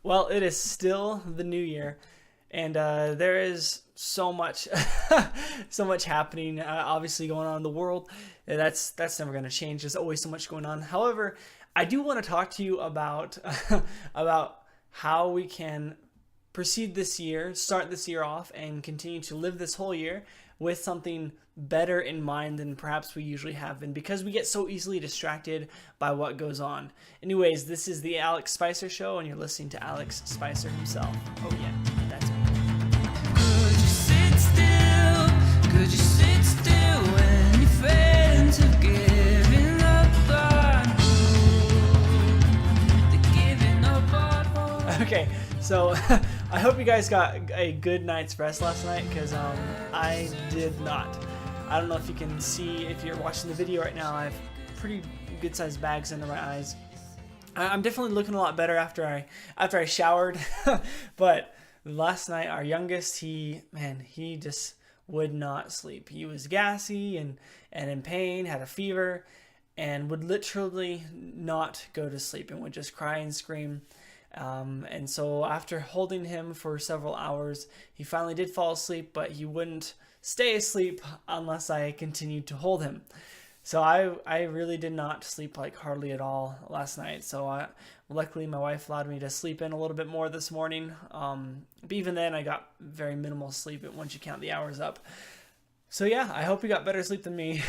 Well, it is still the new year, and there is so much, so much happening. Obviously, going on in the world. That's never going to change. There's always so much going on. However, I do want to talk to you about about how we can proceed this year, start this year off, and continue to live this whole year with something better in mind than perhaps we usually have been because we get so easily distracted by what goes on. Anyways, this is the Alex Spicer Show, and you're listening to Alex Spicer himself. Oh, yeah, that's me. Could you sit still? Could you sit still when you fade into giving up on the giving up on hope? Okay, so I hope you guys got a good night's rest last night because I did not. I don't know if you can see, if you're watching the video right now, I have pretty good sized bags under my eyes. I'm definitely looking a lot better after I showered, but last night our youngest, he just would not sleep. He was gassy and in pain, had a fever, and would literally not go to sleep and would just cry and scream. And so after holding him for several hours, he finally did fall asleep, but he wouldn't stay asleep unless I continued to hold him. So I really did not sleep like hardly at all last night. So luckily my wife allowed me to sleep in a little bit more this morning. But even then I got very minimal sleep once you count the hours up. So yeah, I hope you got better sleep than me.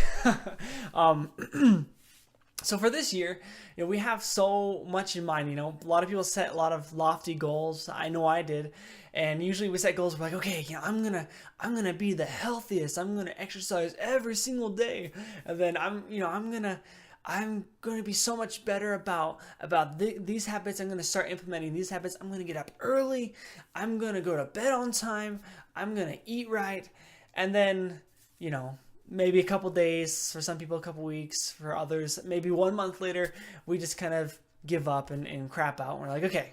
So for this year, we have so much in mind. A lot of people set a lot of lofty goals. I know I did, and usually we set goals. We're like, okay, I'm gonna be the healthiest. I'm gonna exercise every single day, and then I'm gonna be so much better about these habits. I'm gonna start implementing these habits. I'm gonna get up early. I'm gonna go to bed on time. I'm gonna eat right, and then maybe a couple days, for some people a couple weeks, for others maybe 1 month later, we just kind of give up and crap out. We're like, okay,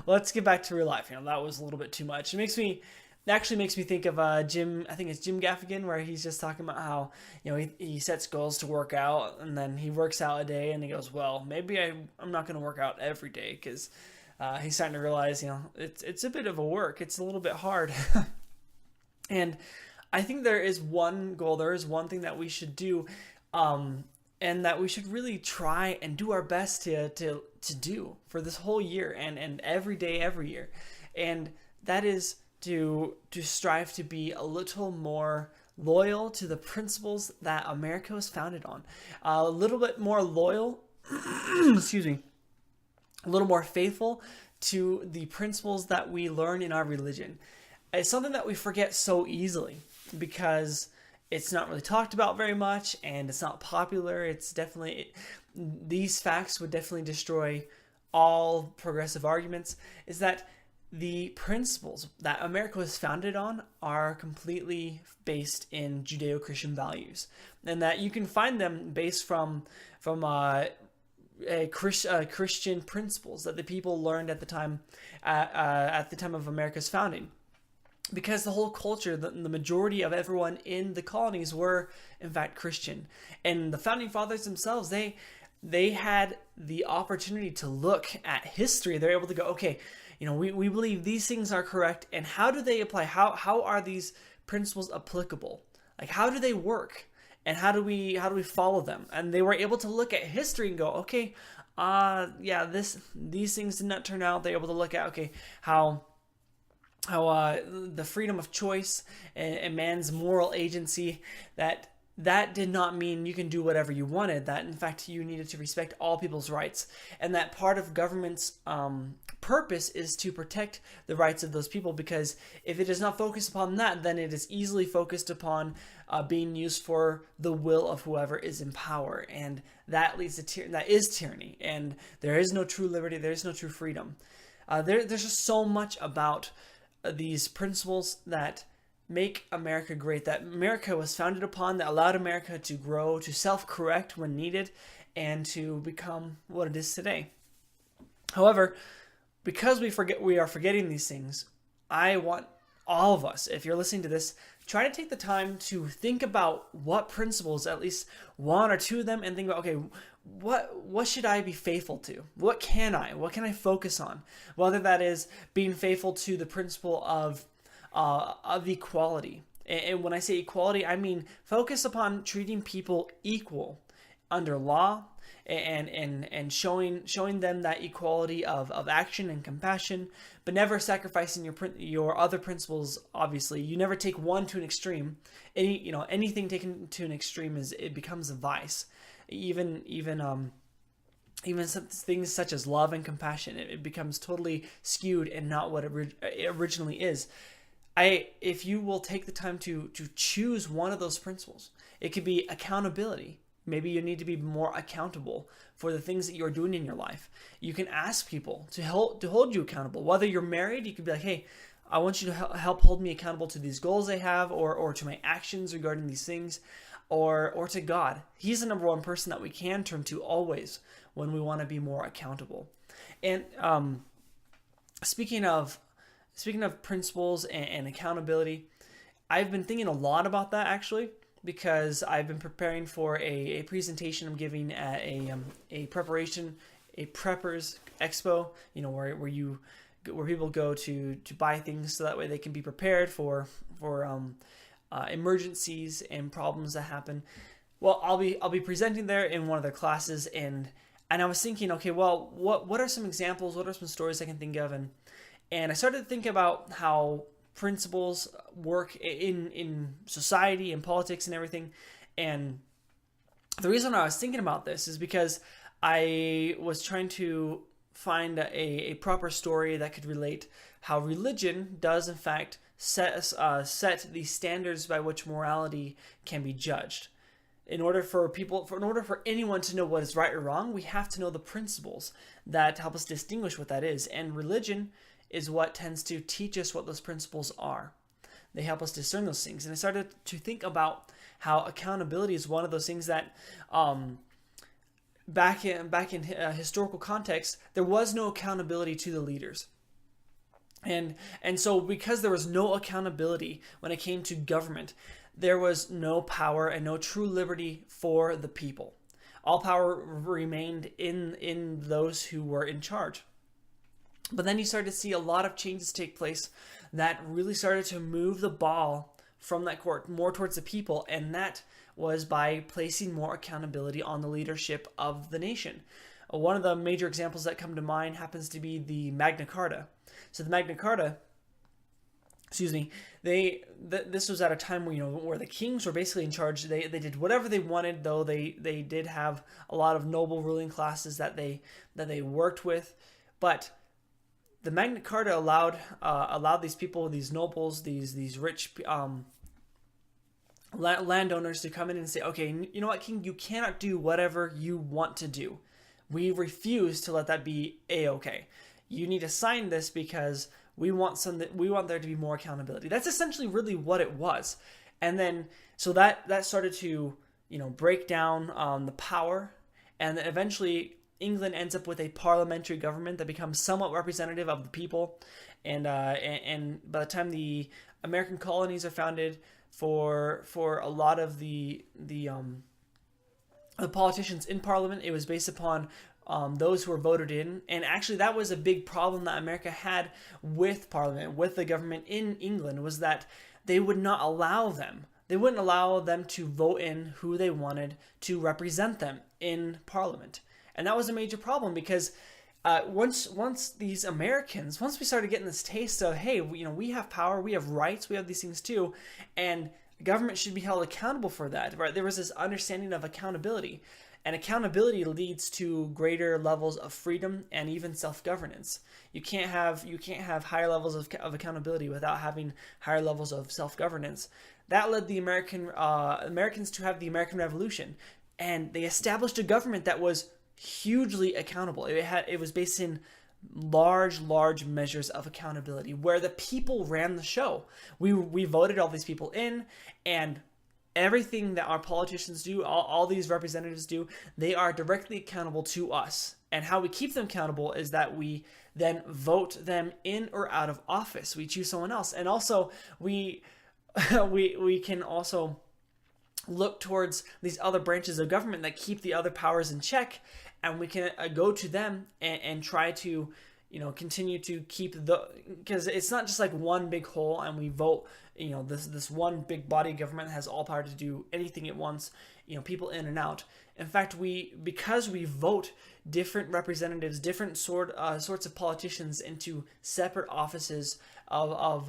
let's get back to real life. That was a little bit too much. It actually makes me think of Jim, I think it's Jim Gaffigan, where he's just talking about how he sets goals to work out, and then he works out a day and he goes, well, maybe I'm not going to work out every day, because he's starting to realize it's a bit of a work. It's a little bit hard. And I think there is one goal, there is one thing that we should do, and that we should really try and do our best to do for this whole year and every day, every year. And that is to strive to be a little more loyal to the principles that America was founded on. A little bit more loyal, excuse me, a little more faithful to the principles that we learn in our religion. It's something that we forget so easily, because it's not really talked about very much and it's not popular. These facts would definitely destroy all progressive arguments, is that the principles that America was founded on are completely based in Judeo-Christian values, and that you can find them based from Christian principles that the people learned at the time of America's founding. Because the whole culture, the majority of everyone in the colonies were, in fact, Christian. And the founding fathers themselves, they had the opportunity to look at history. They're able to go, okay, we believe these things are correct, and how do they apply? How are these principles applicable? Like, how do they work? And how do we follow them? And they were able to look at history and go, okay, these things did not turn out. They're able to look at, okay, how the freedom of choice and man's moral agency, that did not mean you can do whatever you wanted. That, in fact, you needed to respect all people's rights. And that part of government's purpose is to protect the rights of those people, because if it is not focused upon that, then it is easily focused upon being used for the will of whoever is in power. And that leads to that is tyranny. And there is no true liberty. There is no true freedom. There's just so much about these principles that make America great, that America was founded upon, that allowed America to grow, to self-correct when needed, and to become what it is today. However, because we are forgetting these things, I want all of us, if you're listening to this, try to take the time to think about what principles, at least one or two of them, and think about, okay, what should I be faithful to? What can I focus on? Whether that is being faithful to the principle of equality. And when I say equality, I mean focus upon treating people equal under law, and showing them that equality of action and compassion, but never sacrificing your other principles. Obviously, you never take one to an extreme. Anything taken to an extreme it becomes a vice. Even some things such as love and compassion, it becomes totally skewed and not what it originally is. If you will take the time to choose one of those principles, it could be accountability. Maybe you need to be more accountable for the things that you're doing in your life. You can ask people to hold you accountable. Whether you're married, you could be like, hey, I want you to help hold me accountable to these goals I have, or to my actions regarding these things, or to God. He's the number one person that we can turn to always when we want to be more accountable. And speaking of principles and accountability, I've been thinking a lot about that actually, because I've been preparing for a presentation I'm giving at a preppers expo, where people go to buy things so that way they can be prepared for emergencies and problems that happen. Well, I'll be presenting there in one of their classes, and I was thinking, okay, well, what are some examples? What are some stories I can think of? And I started to think about how principles work in society and politics and everything. And the reason I was thinking about this is because I was trying to find a proper story that could relate how religion does in fact set the standards by which morality can be judged. In order for anyone to know what is right or wrong, we have to know the principles that help us distinguish what that is. And religion is what tends to teach us what those principles are. They help us discern those things. And I started to think about how accountability is one of those things that back in historical context, there was no accountability to the leaders. And so because there was no accountability when it came to government, there was no power and no true liberty for the people. All power remained in those who were in charge. But then you started to see a lot of changes take place that really started to move the ball from that court more towards the people, and that was by placing more accountability on the leadership of the nation. One of the major examples that come to mind happens to be the Magna Carta. So the Magna Carta, this was at a time where the kings were basically in charge. They did whatever they wanted, though they did have a lot of noble ruling classes that they worked with, but the Magna Carta allowed these people, these nobles, these rich landowners to come in and say, okay, you know what, king, you cannot do whatever you want to do. We refuse to let that be a-okay. You need to sign this because we want there to be more accountability. That's essentially really what it was. And then so that started to break down the power, and then eventually England ends up with a parliamentary government that becomes somewhat representative of the people, and by the time the American colonies are founded, for a lot of the politicians in Parliament, it was based upon those who were voted in. And actually, that was a big problem that America had with Parliament, with the government in England, was that they would not allow them. They wouldn't allow them to vote in who they wanted to represent them in Parliament. And that was a major problem because once these Americans, once we started getting this taste of, hey, we have power, we have rights, we have these things too, and government should be held accountable for that, right? There was this understanding of accountability, and accountability leads to greater levels of freedom and even self-governance. You can't have higher levels of accountability without having higher levels of self-governance. That led the Americans to have the American Revolution, and they established a government that was hugely accountable. It was based in large measures of accountability, where the people ran the show. We voted all these people in, and everything that our politicians do, all these representatives do, they are directly accountable to us. And how we keep them accountable is that we then vote them in or out of office. We choose someone else, and also we can also look towards these other branches of government that keep the other powers in check, and we can go to them and try to, continue to keep because it's not just like one big hole and we vote, this one big body of government that has all power to do anything it wants, people in and out. In fact, because we vote different representatives, different sorts of politicians into separate offices of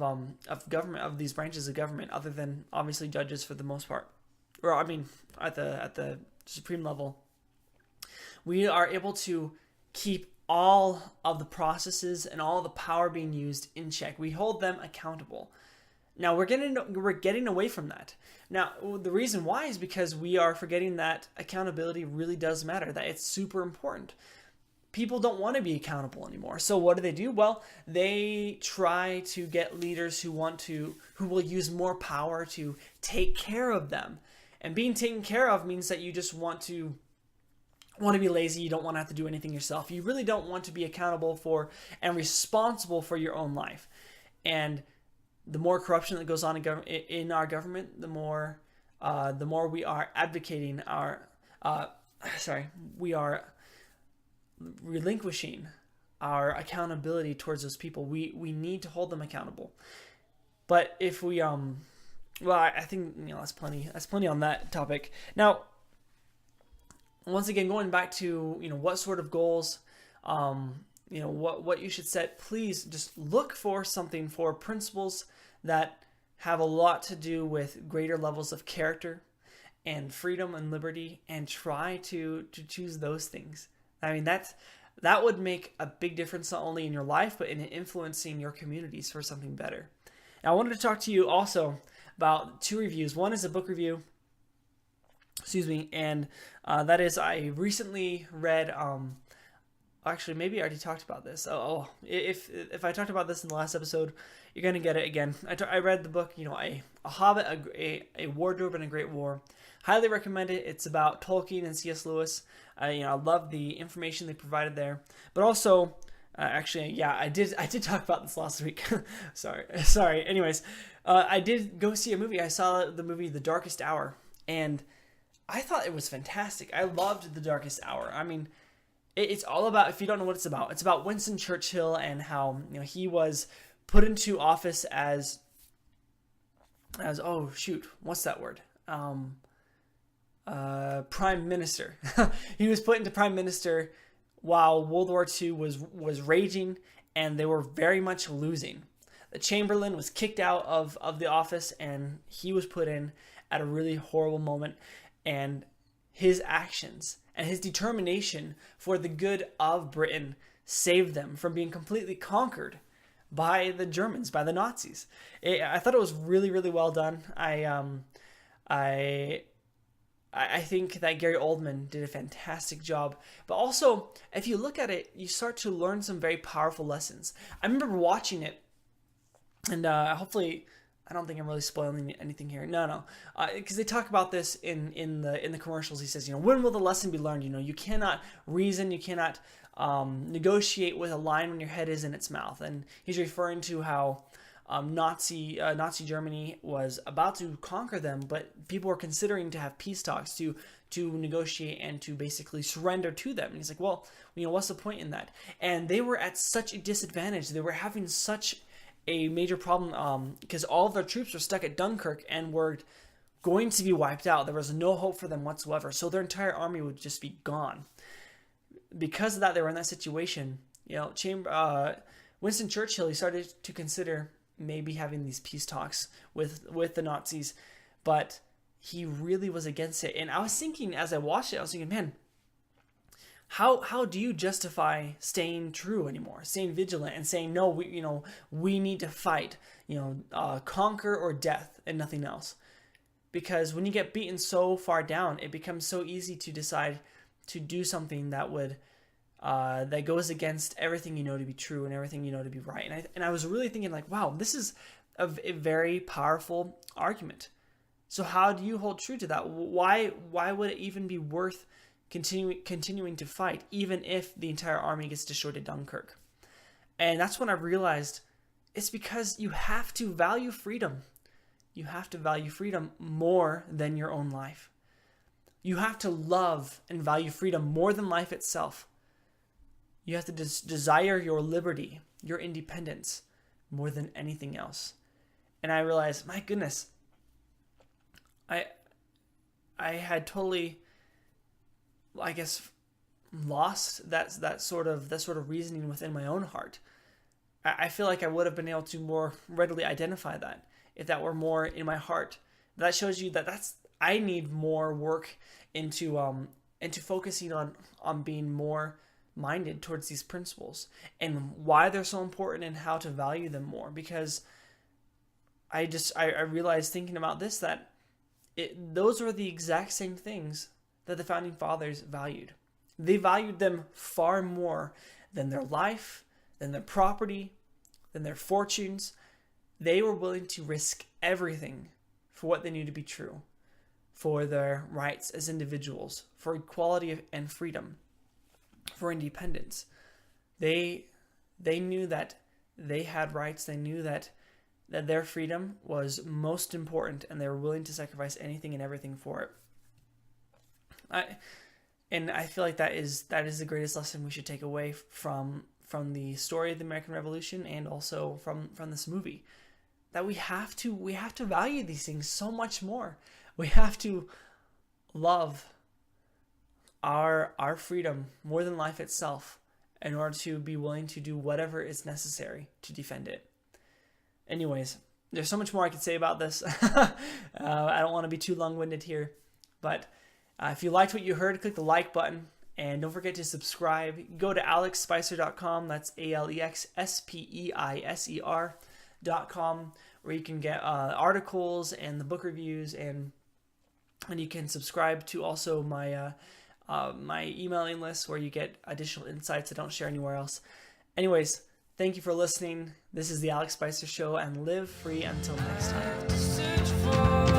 government, of these branches of government, other than obviously judges for the most part, or I mean at the supreme level, we are able to keep all of the processes and all the power being used in check. We hold them accountable. Now we're getting away from that. Now the reason why is because we are forgetting that accountability really does matter, that it's super important. People don't want to be accountable anymore. So what do? Well, they try to get leaders who will use more power to take care of them. And being taken care of means that you just want to be lazy. You don't want to have to do anything yourself. You really don't want to be accountable for and responsible for your own life. And the more corruption that goes on in our government, the more we are advocating we are relinquishing our accountability towards those people. We need to hold them accountable. But if we I think that's plenty on that topic. Now, once again, going back to what sort of goals, what you should set, please just look for principles that have a lot to do with greater levels of character and freedom and liberty, and try to choose those things. I mean, that would make a big difference not only in your life, but in influencing your communities for something better. Now, I wanted to talk to you also about 2 reviews. One is a book review, and that is, I recently read, actually, maybe I already talked about this. If I talked about this in the last episode, you're going to get it again. I read the book, A Hobbit, a Wardrobe and a Great War. Highly recommend it. It's about Tolkien and C.S. Lewis. I love the information they provided there. But also, I did talk about this last week. Sorry. Anyways, I did go see a movie. I saw the movie The Darkest Hour, and I thought it was fantastic. I loved The Darkest Hour. I mean, it's all about, if you don't know what it's about Winston Churchill and how he was put into office as what's that word? Prime Minister. He was put into Prime Minister while World War II was raging, and they were very much losing. The Chamberlain was kicked out of the office, and he was put in at a really horrible moment, and his actions and his determination for the good of Britain saved them from being completely conquered by the Germans, by the Nazis. I thought it was really, really well done. I think that Gary Oldman did a fantastic job. But also, if you look at it, you start to learn some very powerful lessons. I remember watching it, and hopefully, I don't think I'm really spoiling anything here. No, because they talk about this in the commercials. He says, when will the lesson be learned? You cannot reason, you cannot negotiate with a lion when your head is in its mouth. And he's referring to how Nazi Germany was about to conquer them, but people were considering to have peace talks to negotiate and to basically surrender to them. And he's like, well, what's the point in that? And they were at such a disadvantage. They were having such a major problem because all of their troops were stuck at Dunkirk and were going to be wiped out. There was no hope for them whatsoever. So their entire army would just be gone. Because of that, they were in that situation. Winston Churchill, he started to consider maybe having these peace talks with the Nazis, but he really was against it. And I was thinking, as I watched it, man, how do you justify staying true anymore, staying vigilant, and saying no? We need to fight, conquer or death and nothing else. Because when you get beaten so far down, it becomes so easy to decide to do something that would that goes against everything to be true and everything to be right. And I was really thinking, like, wow, this is a very powerful argument. So how do you hold true to that? Why would it even be worth continuing to fight, even if the entire army gets destroyed at Dunkirk? And that's when I realized it's because you have to value freedom. you have to value freedom more than your own life. You have to love and value freedom more than life itself. You have to desire your liberty, your independence, more than anything else. And I realized, my goodness, I had totally, I guess, lost that sort of reasoning within my own heart. I feel like I would have been able to more readily identify that if that were more in my heart. That shows you that I need more work into focusing on being more minded towards these principles and why they're so important and how to value them more. Because I realized thinking about this that those were the exact same things that the founding fathers valued. They valued them far more than their life, than their property, than their fortunes. They were willing to risk everything for what they knew to be true, for their rights as individuals, for equality and freedom, for independence. They knew that they had rights. They knew that their freedom was most important, and they were willing to sacrifice anything and everything for it. I feel like that is the greatest lesson we should take away from the story of the American Revolution, and also from this movie, that we have to value these things so much more. We have to love our freedom more than life itself in order to be willing to do whatever is necessary to defend it. Anyways, there's so much more I could say about this. I don't want to be too long-winded here, but if you liked what you heard, click the like button, and don't forget to subscribe. Go to alexspicer.com. That's ALEXSPEISER.com, where you can get articles and the book reviews, and you can subscribe to also my my emailing list, where you get additional insights I don't share anywhere else. Anyways, thank you for listening. This is the Alex Spicer Show, and live free until next time.